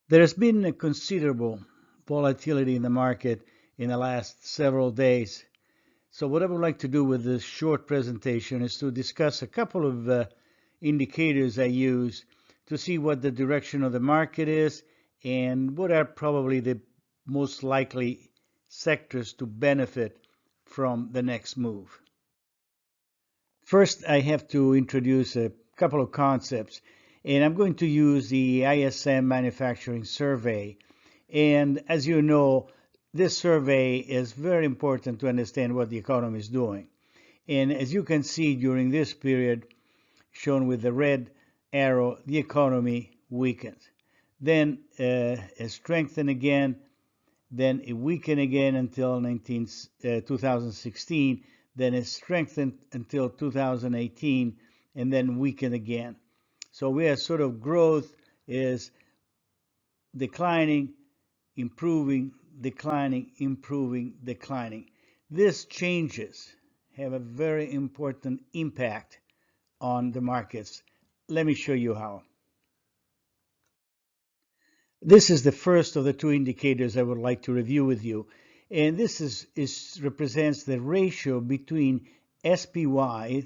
There has been a considerable volatility in the market in the last several days. So what I would like to do with this short presentation is to discuss a couple of indicators I use to see what the direction of the market is and what are probably the most likely sectors to benefit from the next move. First, I have to introduce a couple of concepts, and I'm going to use the ISM Manufacturing Survey. And as you know, this survey is very important to understand what the economy is doing. And as you can see during this period, shown with the red arrow, the economy weakened. Then it strengthened again, then it weakened again until 2016, then it strengthened until 2018, and then weakened again. So we have sort of growth is declining, improving, declining, improving, declining. These changes have a very important impact on the markets. Let me show you how. This is the first of the two indicators I would like to review with you. And this represents the ratio between SPY,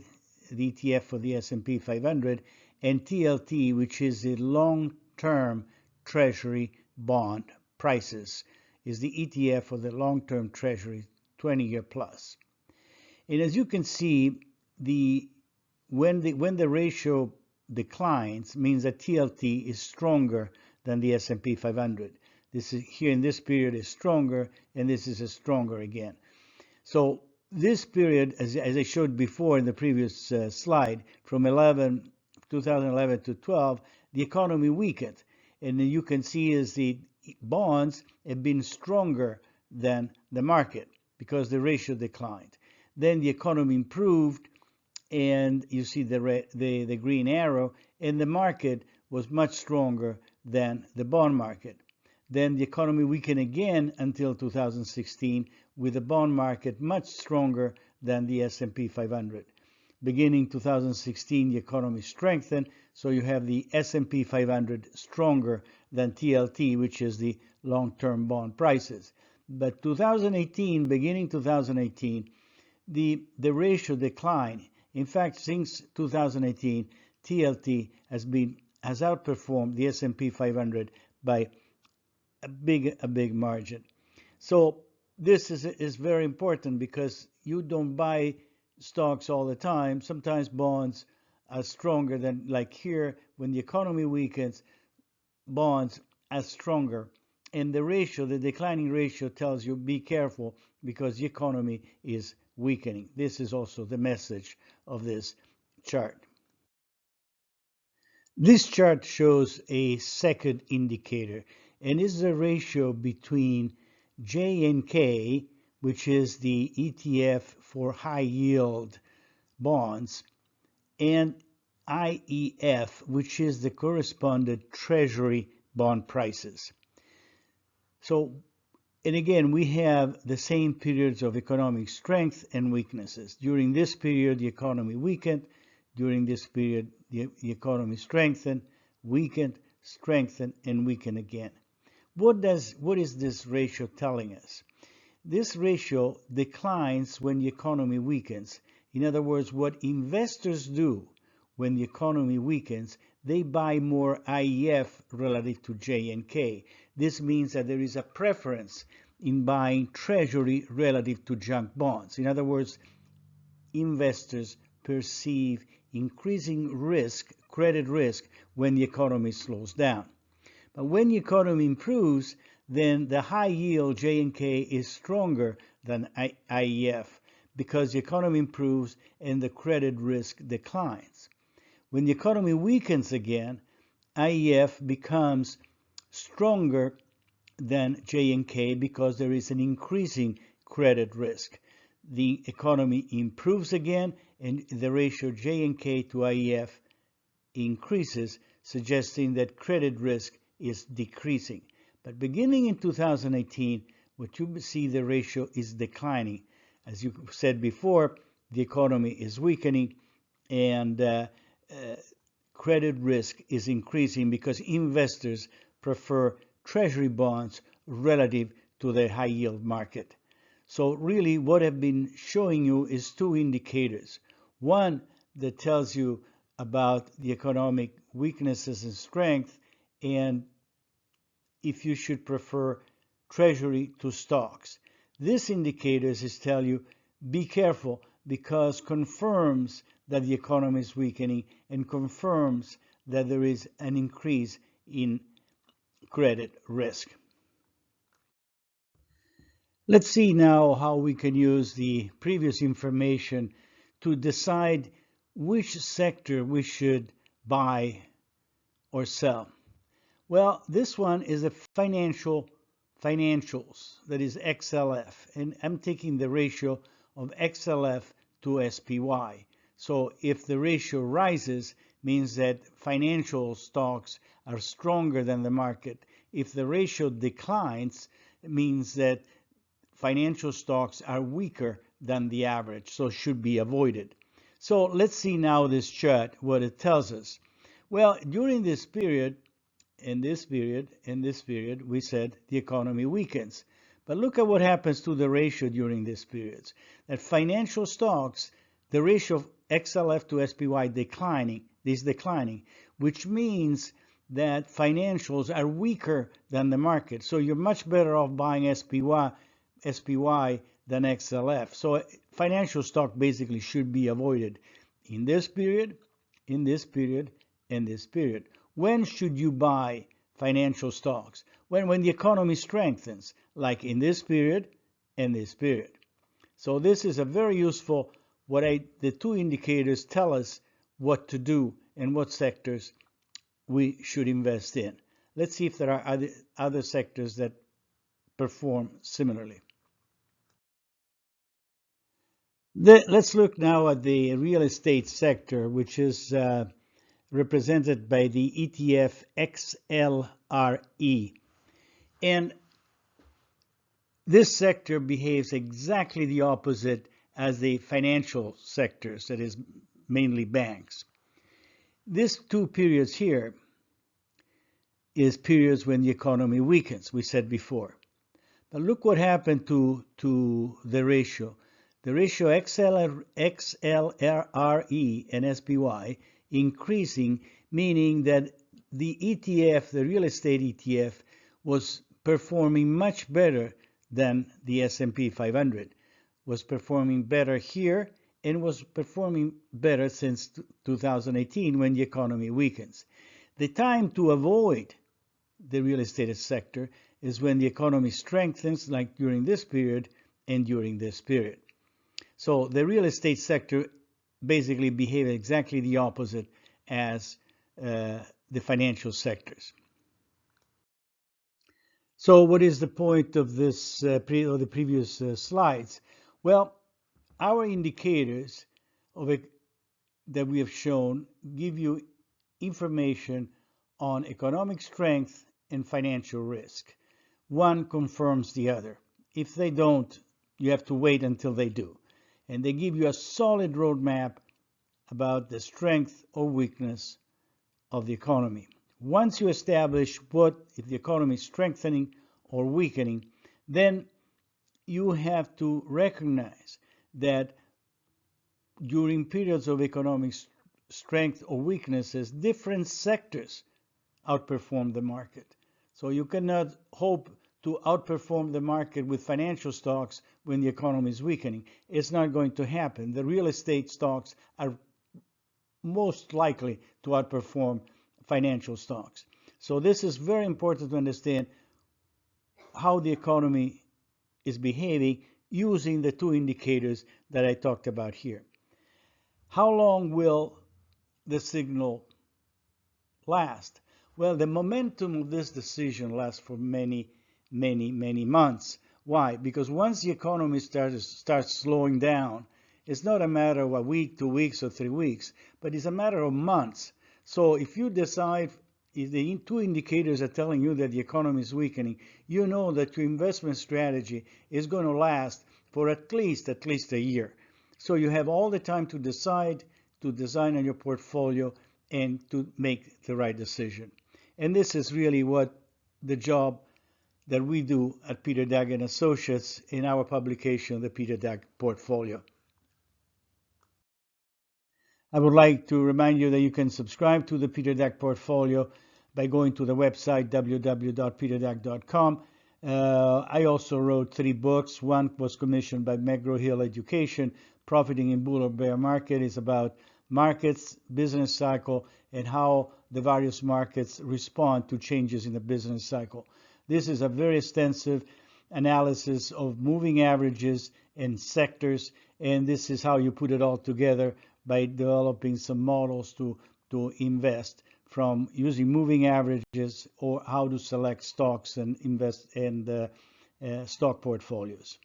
the ETF for the S&P 500, and TLT, which is the long-term Treasury bond prices, is the ETF for the long-term Treasury 20-year plus. And as you can see, when the ratio declines, means that TLT is stronger than the S&P 500. This is here in this period is stronger, and this is a stronger again. So this period, as I showed before in the previous slide, from 2011 to 12, the economy weakened, and you can see as the bonds have been stronger than the market because the ratio declined. Then the economy improved, and you see the green arrow, and the market was much stronger than the bond market. Then the economy weakened again until 2016, with the bond market much stronger than the S&P 500. Beginning 2016, the economy strengthened, so you have the S&P 500 stronger than TLT, which is the long-term bond prices. But 2018, beginning 2018, the ratio declined. In fact, since 2018, TLT has outperformed the S&P 500 by a big margin. So this is very important because you don't buy stocks all the time. Sometimes bonds are stronger than, like here, when the economy weakens, bonds are stronger. And the ratio, the declining ratio, tells you be careful because the economy is weakening. This is also the message of this chart. This chart shows a second indicator, and is the ratio between J&K, which is the ETF for high yield bonds, and IEF, which is the correspondent Treasury bond prices. So, and again, we have the same periods of economic strength and weaknesses. During this period, the economy weakened. During this period, the economy strengthened, weakened, strengthened, and weakened again. What is this ratio telling us? This ratio declines when the economy weakens. In other words, what investors do when the economy weakens, they buy more IEF relative to J&K. This means that there is a preference in buying Treasury relative to junk bonds. In other words, investors perceive increasing risk, credit risk, when the economy slows down. But when the economy improves, then the high yield J&K is stronger than IEF because the economy improves and the credit risk declines. When the economy weakens again, IEF becomes stronger than J&K because there is an increasing credit risk. The economy improves again, and the ratio J&K to IEF increases, suggesting that credit risk is decreasing. But beginning in 2018, what you see, the ratio is declining. As you said before, the economy is weakening, and credit risk is increasing because investors prefer treasury bonds relative to the high yield market. So really what I've been showing you is two indicators. One that tells you about the economic weaknesses and strength, and if you should prefer treasury to stocks. This indicators is tell you be careful because confirms that the economy is weakening and confirms that there is an increase in credit risk. Let's see now how we can use the previous information to decide which sector we should buy or sell. Well, this one is a financials, that is XLF, and I'm taking the ratio of XLF to SPY. So if the ratio rises, means that financial stocks are stronger than the market. If the ratio declines, it means that financial stocks are weaker than the average, so should be avoided. So let's see now this chart, what it tells us. Well, during this period, in this period, we said the economy weakens. But look at what happens to the ratio during this period. That financial stocks, the ratio of XLF to SPY is declining, which means that financials are weaker than the market. So you're much better off buying SPY than XLF. So financial stock basically should be avoided in this period, in this period, and this period. When should you buy financial stocks? When the economy strengthens, like in this period and this period. So this is a very useful, the two indicators tell us what to do and what sectors we should invest in. Let's see if there are other sectors that perform similarly. Let's look now at the real estate sector, which is represented by the ETF XLRE. And this sector behaves exactly the opposite as the financial sectors, that is mainly banks. These two periods here is periods when the economy weakens, we said before. But look what happened to the ratio. The ratio XLRE and SPY increasing, meaning that the ETF, the real estate ETF, was performing much better than the S&P 500, was performing better here and was performing better since 2018 when the economy weakens. The time to avoid the real estate sector is when the economy strengthens, like during this period and during this period. So the real estate sector basically behaves exactly the opposite as the financial sectors. So what is the point of this the previous slides? Well, our indicators that we have shown give you information on economic strength and financial risk. One confirms the other. If they don't, you have to wait until they do. And they give you a solid roadmap about the strength or weakness of the economy. Once you establish if the economy is strengthening or weakening, then you have to recognize that during periods of economic strength or weaknesses, different sectors outperform the market. So you cannot hope to outperform the market with financial stocks when the economy is weakening. It's not going to happen. The real estate stocks are most likely to outperform financial stocks. So this is very important to understand how the economy is behaving using the two indicators that I talked about here. How long will the signal last? Well, the momentum of this decision lasts for many months. Why? Because once the economy starts slowing down, it's not a matter of a week, 2 weeks, or 3 weeks, but it's a matter of months. So if you decide, if the two indicators are telling you that the economy is weakening, you know that your investment strategy is going to last for at least a year. So you have all the time to decide, to design on your portfolio, and to make the right decision. And this is really what the job that we do at Peter Dag and Associates in our publication, the Peter Dag Portfolio. I would like to remind you that you can subscribe to the Peter Dag Portfolio by going to the website www.peterdag.com. I also wrote 3 books. One was commissioned by McGraw-Hill Education, Profiting in Bull or Bear Market. Is about markets, business cycle, and how the various markets respond to changes in the business cycle. This is a very extensive analysis of moving averages and sectors, and this is how you put it all together by developing some models to invest, from using moving averages or how to select stocks and invest in stock portfolios.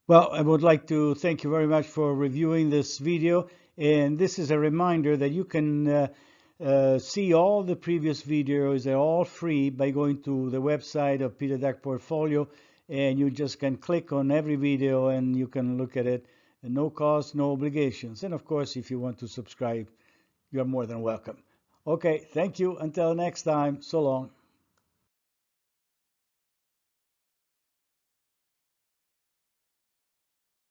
Well, I would like to thank you very much for reviewing this video, and this is a reminder that you can see all the previous videos. They're all free by going to the website of Peter Dag Portfolio, and you just can click on every video and you can look at it. No cost, no obligations. And of course, if you want to subscribe, you're more than welcome. Okay, thank you. Until next time, so long.